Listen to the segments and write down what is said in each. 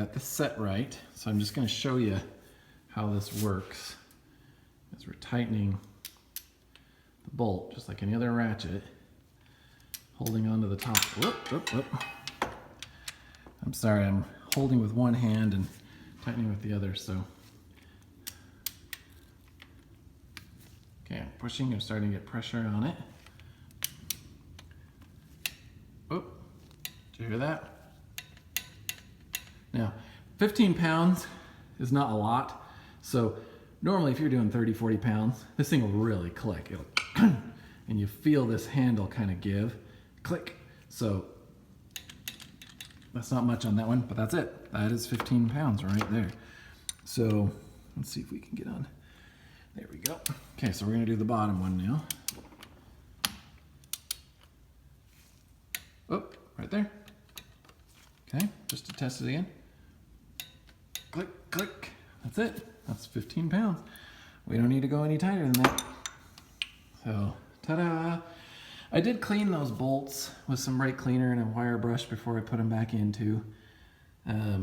got this set right. So I'm just going to show you how this works. As we're tightening the bolt, just like any other ratchet, holding onto the top. Whoop, whoop, whoop. I'm sorry, I'm holding with one hand and tightening with the other, so. Okay, I'm pushing, I'm starting to get pressure on it. Oh, did you hear that? Now, 15 pounds is not a lot, so normally if you're doing 30, 40 pounds, this thing will really click. It'll and you feel this handle kind of give, click. So that's not much on that one, but that's it. That is 15 pounds right there. So let's see if we can get on. There we go. Okay, so we're gonna do the bottom one now. Oh, right there. Okay, just to test it again. Click, click. That's it. That's 15 pounds. We don't need to go any tighter than that. So, ta-da! I did clean those bolts with some brake cleaner and a wire brush before I put them back into. I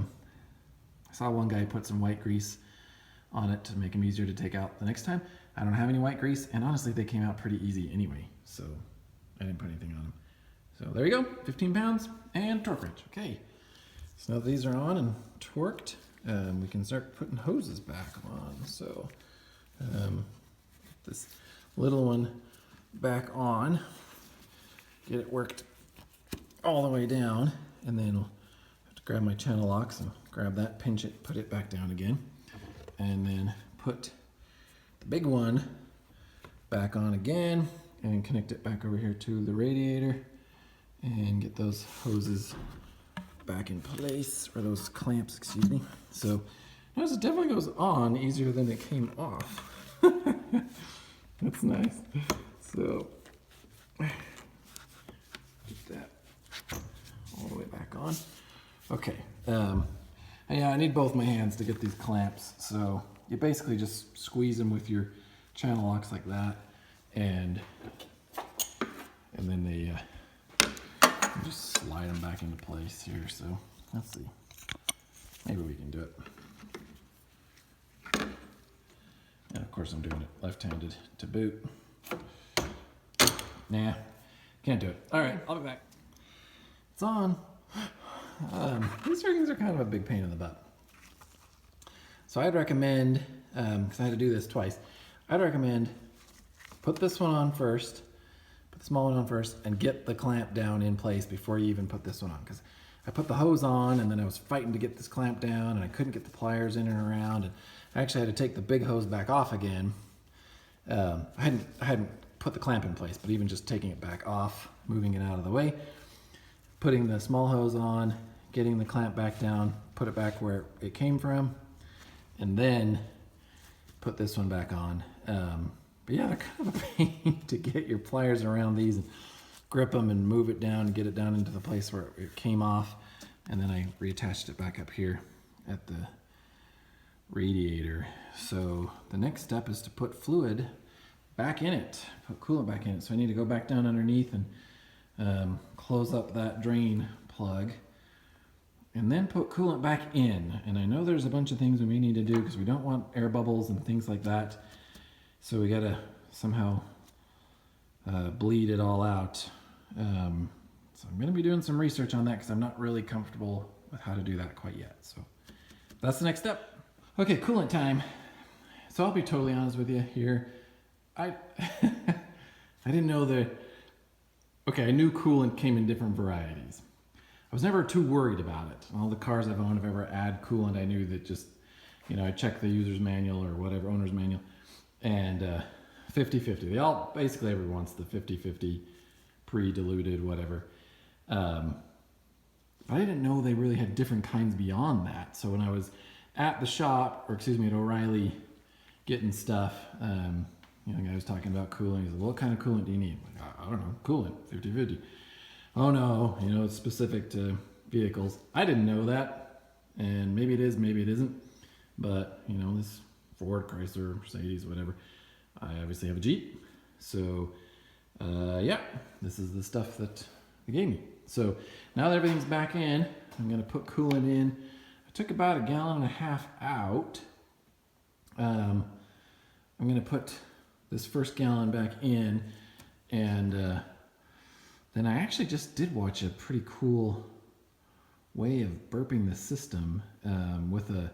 saw one guy put some white grease on it to make them easier to take out the next time. I don't have any white grease, and honestly, they came out pretty easy anyway, so I didn't put anything on them. So there you go, 15 pounds and torque wrench. Okay, so now that these are on and torqued, we can start putting hoses back on. So this little one back on, get it worked all the way down, and then I'll have to grab my channel locks and grab that, pinch it, put it back down again, and then put the big one back on again and connect it back over here to the radiator and get those hoses back in place, or those clamps, excuse me. So notice it definitely goes on easier than it came off. That's nice. So get that all the way back on. Okay. Yeah, I need both my hands to get these clamps. So you basically just squeeze them with your channel locks like that, and then they just slide them back into place here. So let's see. Maybe we can do it. And of course I'm doing it left-handed to boot. Nah, can't do it. All right, I'll be back. It's on. These riggings are kind of a big pain in the butt. So I'd recommend, because I had to do this twice, I'd recommend put this one on first, put the small one on first, and get the clamp down in place before you even put this one on. Because I put the hose on, and then I was fighting to get this clamp down, and I couldn't get the pliers in and around, and I actually had to take the big hose back off again. I hadn't put the clamp in place, but even just taking it back off, moving it out of the way, putting the small hose on, getting the clamp back down, put it back where it came from, and then put this one back on. But yeah, they're kind of a pain to get your pliers around these and grip them and move it down and get it down into the place where it came off. And then I reattached it back up here at the radiator. So the next step is to put fluid back in it, put coolant back in it. So I need to go back down underneath and close up that drain plug, and then put coolant back in. And I know there's a bunch of things we may need to do because we don't want air bubbles and things like that. So we gotta somehow bleed it all out. So I'm gonna be doing some research on that because I'm not really comfortable with how to do that quite yet. So that's the next step. Okay, coolant time. So I'll be totally honest with you here. I didn't know okay, I knew coolant came in different varieties. I was never too worried about it. All the cars I've owned have ever add coolant. I knew that just, I checked the user's manual or whatever, owner's manual, and 50-50. They all, basically everyone wants the 50-50 pre-diluted, whatever. But I didn't know they really had different kinds beyond that. So when I was at the shop, or excuse me, at O'Reilly getting stuff, the guy was talking about coolant. He said, what kind of coolant do you need? I'm like, I don't know, coolant, 50-50. Oh no, it's specific to vehicles. I didn't know that, and maybe it is, maybe it isn't. But, this Ford, Chrysler, Mercedes, whatever, I obviously have a Jeep. So, yeah, this is the stuff that they gave me. So now that everything's back in, I'm gonna put coolant in. I took about 1.5 gallons out. I'm going to put this first gallon back in, and then I actually just did watch a pretty cool way of burping the system with a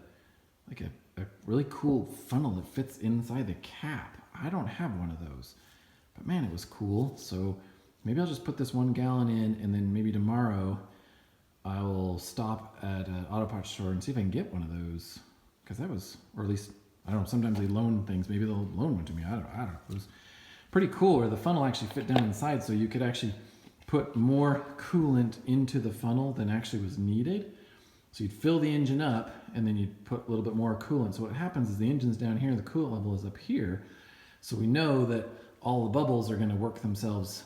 really cool funnel that fits inside the cap. I don't have one of those, but man, it was cool. So maybe I'll just put this 1 gallon in, and then maybe tomorrow I will stop at an auto parts store and see if I can get one of those, because that was, or at least, I don't know, sometimes they loan things. Maybe they'll loan one to me. I don't know. It was pretty cool where the funnel actually fit down inside, so you could actually put more coolant into the funnel than actually was needed. So you'd fill the engine up, and then you'd put a little bit more coolant. So what happens is the engine's down here, and the coolant level is up here. So we know that all the bubbles are going to work themselves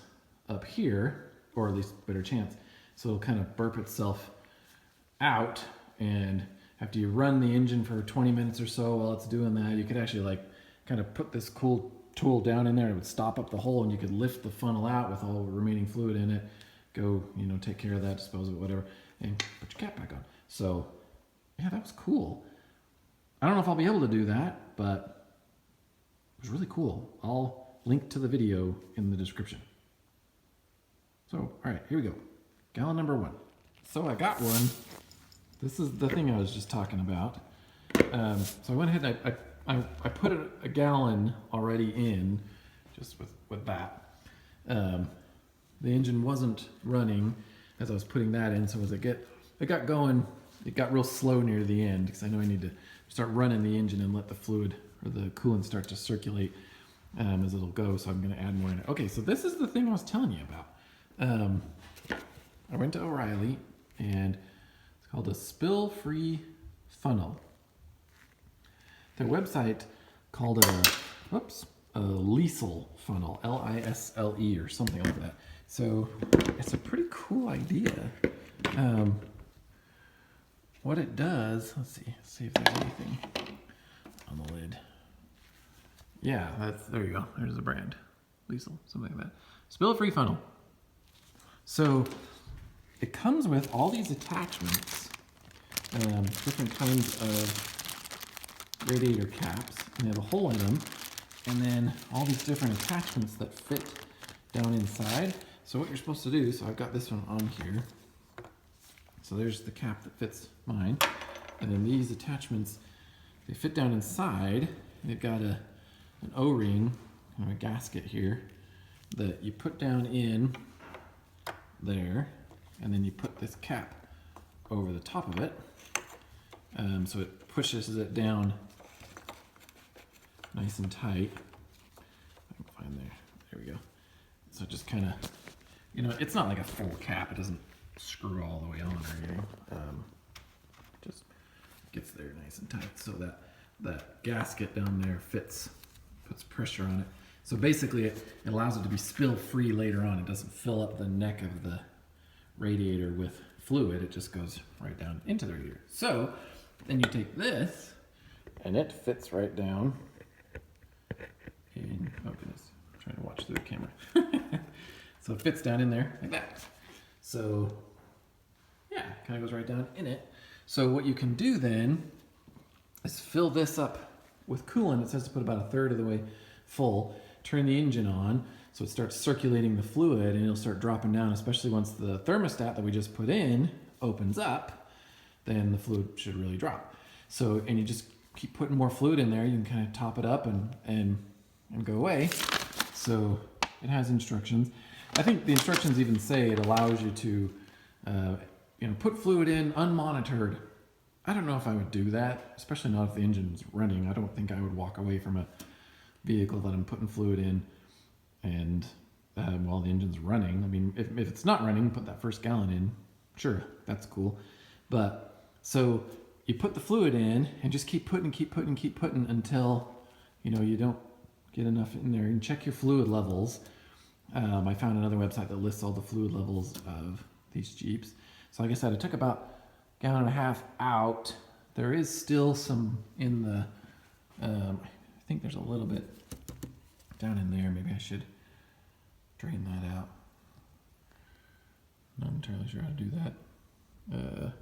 up here, or at least better chance. So it'll kind of burp itself out, and after you run the engine for 20 minutes or so while it's doing that, you could actually like kind of put this cool tool down in there. It would stop up the hole, and you could lift the funnel out with all the remaining fluid in it. Go, take care of that, dispose of it, whatever, and put your cap back on. So yeah, that was cool. I don't know if I'll be able to do that, but it was really cool. I'll link to the video in the description. So, all right, here we go. Gallon number 1. So I got one. This is the thing I was just talking about. So I went ahead and I put a gallon already in, just with that. The engine wasn't running as I was putting that in, so as it got going, it got real slow near the end, because I know I need to start running the engine and let the fluid or the coolant start to circulate as it'll go, so I'm going to add more in it. Okay, so this is the thing I was telling you about. I went to O'Reilly, and it's called a Spill-Free Funnel. Their website called it a Lisle funnel, L-I-S-L-E or something like that. So it's a pretty cool idea. What it does, let's see if there's anything on the lid. Yeah, there you go. There's the brand, Lisle, something like that. Spill-Free Funnel. So it comes with all these attachments, different kinds of radiator caps, and they have a hole in them, and then all these different attachments that fit down inside. So what you're supposed to do, so I've got this one on here. So there's the cap that fits mine, and then these attachments, they fit down inside. They've got an O-ring, kind of a gasket here, that you put down in there, and then you put this cap over the top of it, so it pushes it down nice and tight. I can find there we go. So it just kind of, it's not like a full cap. It doesn't screw all the way on or anything. Just gets there nice and tight, so that gasket down there puts pressure on it. So basically it allows it to be spill free later on. It doesn't fill up the neck of the radiator with fluid. It just goes right down into the radiator. So then you take this, and it fits right down in, oh goodness, I'm trying to watch through the camera. So it fits down in there like that. So yeah, kind of goes right down in it. So what you can do then is fill this up with coolant. It says to put about 1/3 of the way full. Turn the engine on so it starts circulating the fluid, and it'll start dropping down, especially once the thermostat that we just put in opens up, then the fluid should really drop. So, and you just keep putting more fluid in there. You can kind of top it up and go away. So it has instructions. I think the instructions even say it allows you to put fluid in unmonitored. I don't know if I would do that, especially not if the engine's running. I don't think I would walk away from a vehicle that I'm putting fluid in and while the engine's running. I mean, if it's not running, put that first gallon in. Sure, that's cool. But so you put the fluid in and just keep putting until you don't get enough in there. And check your fluid levels. I found another website that lists all the fluid levels of these Jeeps. So like I said, I took about 1.5 gallons out. There is still some in the, I think there's a little bit down in there. Maybe I should drain that out. Not entirely sure how to do that.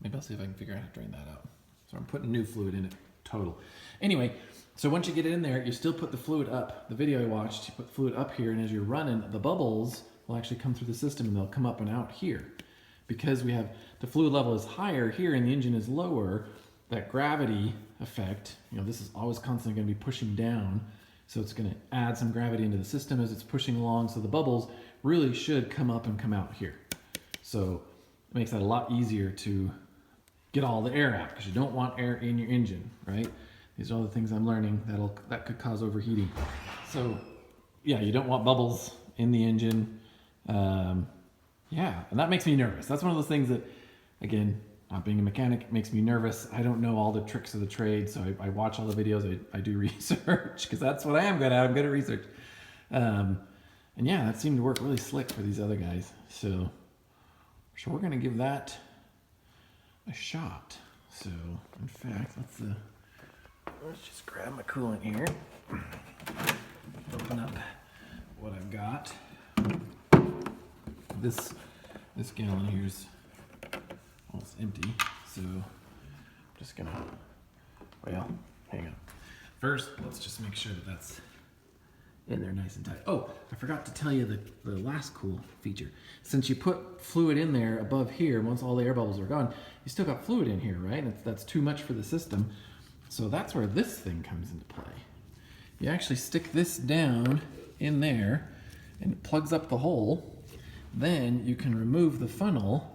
Maybe I'll see if I can figure out how to drain that out. So I'm putting new fluid in it total. Anyway, so once you get it in there, you still put the fluid up. The video I watched, you put the fluid up here, and as you're running, the bubbles will actually come through the system and they'll come up and out here. Because we have the fluid level is higher here and the engine is lower, that gravity effect, you know, this is always constantly going to be pushing down. So it's going to add some gravity into the system as it's pushing along. So the bubbles really should come up and come out here. So it makes that a lot easier to get all the air out, because you don't want air in your engine, right? These are all the things I'm learning that could cause overheating. So yeah, you don't want bubbles in the engine. Yeah, and that makes me nervous. That's one of those things that, again, not being a mechanic, makes me nervous. I don't know all the tricks of the trade, so I watch all the videos. I do research, because that's what I am good at. I'm good at research. And yeah, that seemed to work really slick for these other guys. So we're going to give that a shot. So, in fact, let's just grab my coolant here. Open up what I've got. This gallon here's almost empty, so I'm just gonna, well, hang on. First, let's just make sure that that's in there nice and tight. Oh, I forgot to tell you the last cool feature. Since you put fluid in there above here, once all the air bubbles are gone, you still got fluid in here, right? And that's too much for the system. So that's where this thing comes into play. You actually stick this down in there and it plugs up the hole. Then you can remove the funnel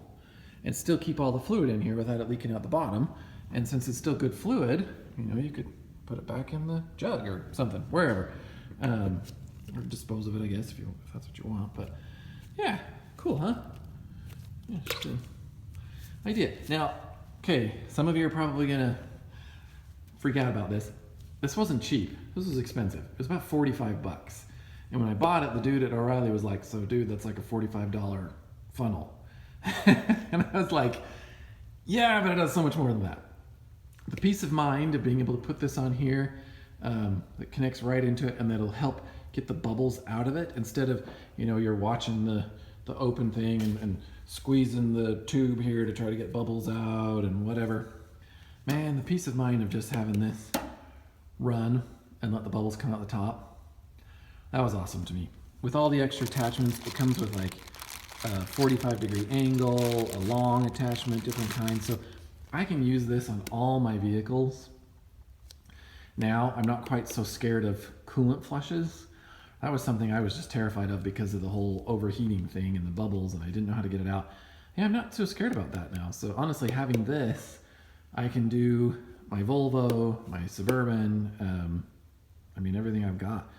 and still keep all the fluid in here without it leaking out the bottom. And since it's still good fluid, you know, you could put it back in the jug or something, wherever. Or dispose of it, I guess, if that's what you want. But yeah, cool, huh? Yeah, just an idea. Now, okay, some of you are probably gonna freak out about this. This wasn't cheap. This was expensive. It was about 45 bucks. And when I bought it, the dude at O'Reilly was like, so dude, that's like a $45 funnel. And I was like, yeah, but it does so much more than that. The peace of mind of being able to put this on here that connects right into it, and that'll help get the bubbles out of it, instead of, you know, you're watching the open thing and squeezing the tube here to try to get bubbles out and whatever. Man, the peace of mind of just having this run and let the bubbles come out the top, that was awesome to me. With all the extra attachments, it comes with like a 45-degree angle, a long attachment, different kinds. So I can use this on all my vehicles. Now, I'm not quite so scared of coolant flushes. That was something I was just terrified of because of the whole overheating thing and the bubbles, and I didn't know how to get it out. Yeah, I'm not so scared about that now. So honestly, having this, I can do my Volvo, my Suburban, I mean, everything I've got.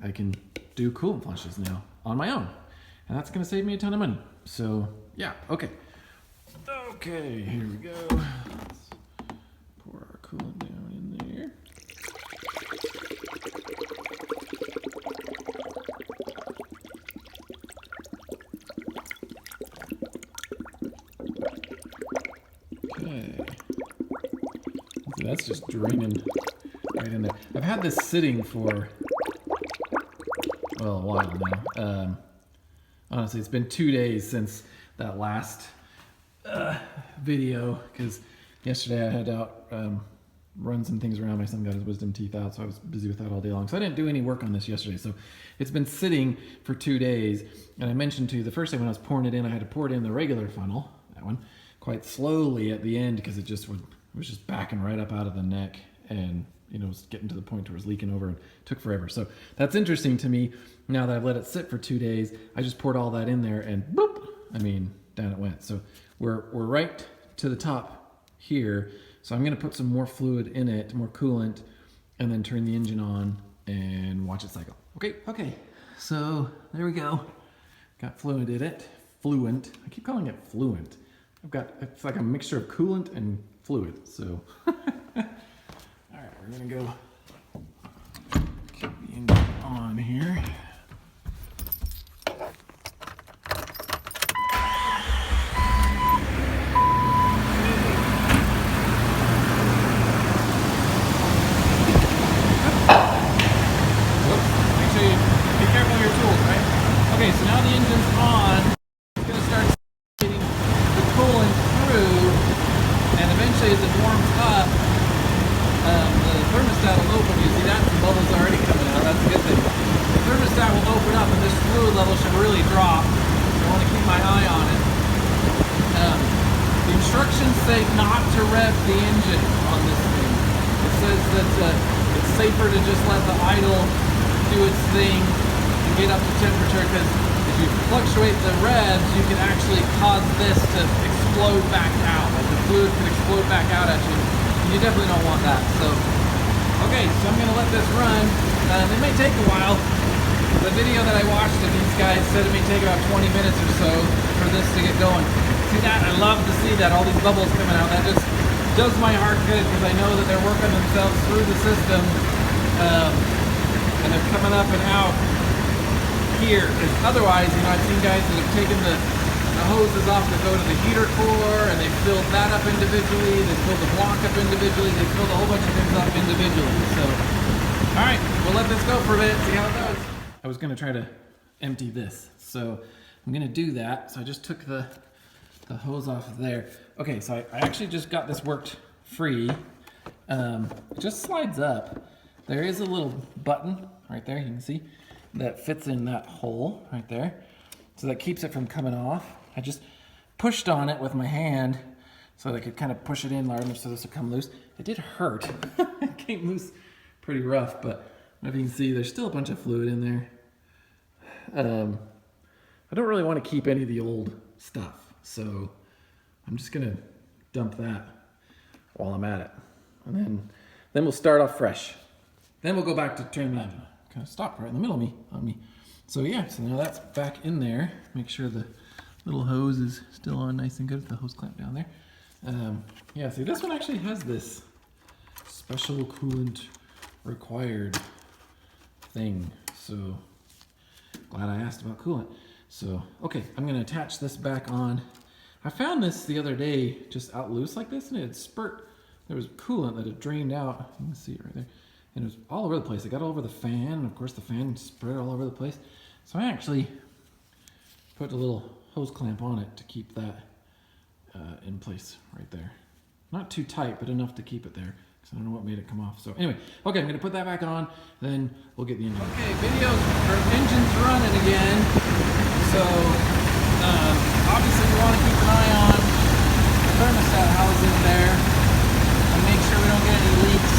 I can do coolant flushes now on my own. And that's gonna save me a ton of money. So yeah, okay. Okay, here we go. Let's pour our coolant down in there. Okay. So that's just draining right in there. I've had this sitting for, well, a while now. Honestly, it's been 2 days since that last video, because yesterday I had out run some things around. My son got his wisdom teeth out, so I was busy with that all day long. So I didn't do any work on this yesterday. So it's been sitting for 2 days. And I mentioned to you the first day when I was pouring it in, I had to pour it in the regular funnel, that one, quite slowly at the end, because it was just backing right up out of the neck, and you know, it was getting to the point where it was leaking over and took forever. So that's interesting to me. Now that I've let it sit for 2 days, I just poured all that in there and boop, I mean, down it went. So we're right to the top here. So I'm gonna put some more fluid in it, more coolant, and then turn the engine on and watch it cycle. Okay, so there we go. Got fluid in it, fluent. I keep calling it fluent. It's like a mixture of coolant and fluid, so. All right, we're gonna go keep the engine on here. Okay, so now the engine's on. It's going to start getting the coolant through Eventually, as it warms up, the thermostat will open. You see that? The bubbles are already coming out. That's a good thing. The thermostat will open up and this fluid level should really drop. So I want to keep my eye on it. The instructions say not to rev the engine on this thing. It says that it's safer to just let the idle do its thing and get up to temperature, because if you fluctuate the revs, you can actually cause this to explode back out. Like the fluid can explode back out at you. And you definitely don't want that. So, okay, so I'm going to let this run. It may take a while. The video that I watched of these guys said it may take about 20 minutes or so for this to get going. See that? I love to see that, all these bubbles coming out. That just does my heart good, because I know that they're working themselves through the system, and they're coming up and out here. Because otherwise, you know, I've seen guys that have taken the hoses off to go to the heater core, and they filled that up individually, they filled the block up individually, they filled a whole bunch of things up individually. So, all right, we'll let this go for a minute, see how it goes. I was gonna try to empty this, so I'm gonna do that. So I just took the hose off of there. Okay, so I actually just got this worked free. It just slides up. There is a little button right there, you can see, that fits in that hole right there. So that keeps it from coming off. I just pushed on it with my hand so that I could kind of push it in large enough so this would come loose. It did hurt. It came loose pretty rough, but if you can see, there's still a bunch of fluid in there. I don't really want to keep any of the old stuff, so I'm just gonna dump that while I'm at it, and then we'll start off fresh. Then we'll go back to turn that. Kind of stop right in the middle of me. So yeah, so now that's back in there. Make sure the little hose is still on nice and good with the hose clamp down there. Yeah, see, this one actually has this special coolant required thing, so glad I asked about coolant. So, okay, I'm gonna attach this back on. I found this the other day just out loose like this, and it had there was coolant that had drained out. You can see it right there. And it was all over the place. It got all over the fan, and of course the fan spread all over the place. So I actually put a little hose clamp on it to keep that in place right there. Not too tight, but enough to keep it there. I don't know what made it come off. So anyway, okay, I'm gonna put that back on, then we'll get the engine. Okay, engine's running again. So obviously we want to keep an eye on the thermostat housing there and make sure we don't get any leaks.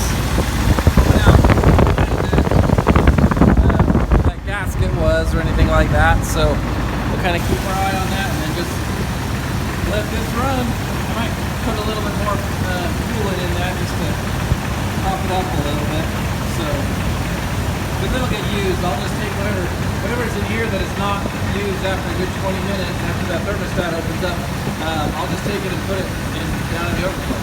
Now, that gasket was or anything like that. So we'll kind of keep our eye on that and then just let this run. I might put a little bit more coolant in that just to top it up a little bit. So, but it'll get used. I'll just take whatever's in here that is not used after a good 20 minutes after that thermostat opens up. I'll just take it and put it down in the overflow.